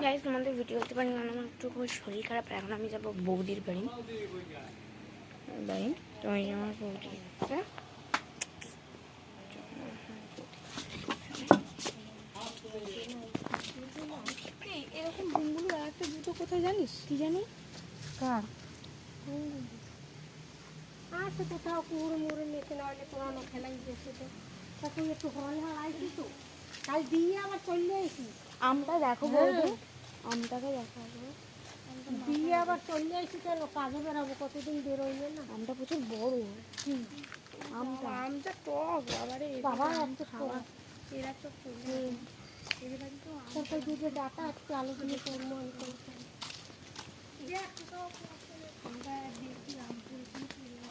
Guys তোমাদের video করতে পারি না, আমার একটু খুব শরীর খারাপ। এখন আমি যাবো বৌদির বাড়ি তো আমার বৌদি এরকম দিনগুলো একটা জুতো কোথায় জানিস? কি জানি কার আছে কোথাও কুড়ে মুড়ে নিচে না হলে পুরানো খেলাই গেছে তো তখন একটু হল হারাইছি তো কাল দিয়ে আবার চলে আসি। আমটা দেখো বৌদি, আমটাকে দেখাবো। দিয়ে আবার চলে আসি কেন কাজে বেরাবো, কতদিন বেরোইলে না। আমটা প্রচুর বড়। আমটা টক আবার বাবা এত খাওয়া এরা তো তারপর দুটো ডাটা একটু আলু দিয়ে করবো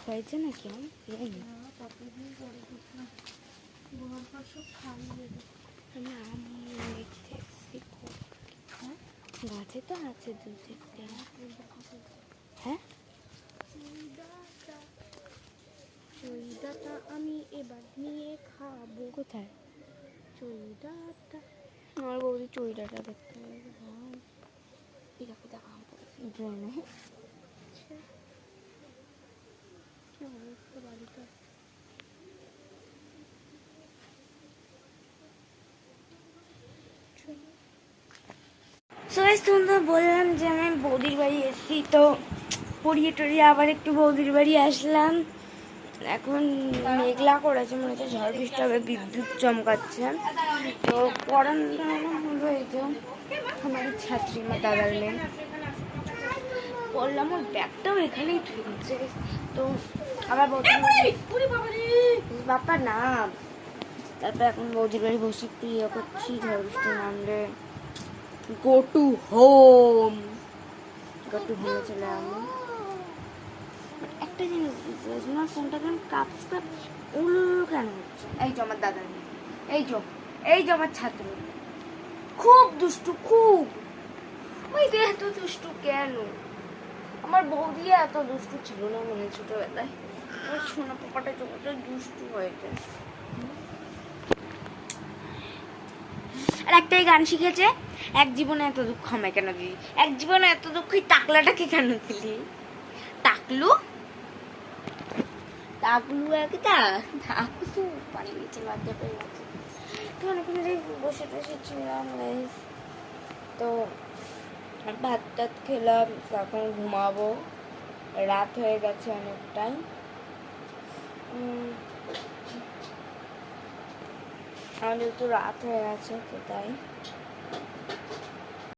হয়েছে নাকি আম? কতদিন পরে দেখলাম ঘর সব খাইয়ে আমি আম দেখতে এসেছি। গাছে তো আছে দু চারটে। হ্যাঁ চৈদাটা আমি এবার নিয়ে খাবো। কোথায় চৈদাটা আমার বৌদি চুড়িটাটা দেখতে হবে। পিঠা পিঠা আম ড্রেনে কি অবস্থা বাড়িটা। তো বললাম যে আমি বৌদির বাড়ি এসেছি, তো পড়িয়ে টড়িয়ে আবার একটু বৌদির বাড়ি আসলাম। এখন মেঘলা করেছে, মনে হচ্ছে ঝড় বৃষ্টি হবে, বিদ্যুৎ চমকাচ্ছে। তো পড়ানো হলো এই যে আমার ছাত্রী মা দাদার মেয়ে পড়লাম, ওর ব্যাগটাও এখানেই ঠুকছে। তো আবার বৌদি বাপ্পা নাম, তারপর এখন বৌদির বাড়ি বসে একটু ইয়ে করছি, ঝড় বৃষ্টি নামলে গো টু হোম চলে আমি। একটা জিনিস বুঝতে পারছি না, ফোনটা কেন কাপস উলু কেন হচ্ছে। এই যে আমার দাদার মেয়ে, এই যে আমার ছাত্র, খুব দুষ্টু, খুব। ওই যে এত দুষ্টু কেন? আমার বৌদি এত দুষ্টু ছিল না মনে ছোটবেলায়। আমার সোনা পাপাটা যত দুষ্টু হয়েছে। আর একটাই গান শিখেছে, এক জীবনে এত দুঃখ আমায় কেন দিলি, এক জীবনে এত দুঃখ টাকলাটাকে কেন দিলি। টাকলু একটা টাকলু পানি গেছে, লজ্জা পেয়ে গেছে। তো অনেকক্ষণ বসে ছিলাম, তো ভাত টাত খেলাম, এখন ঘুমাবো, রাত হয়ে গেছে অনেকটাই। আমাদের তো রাত হয়ে গেছে তো তাই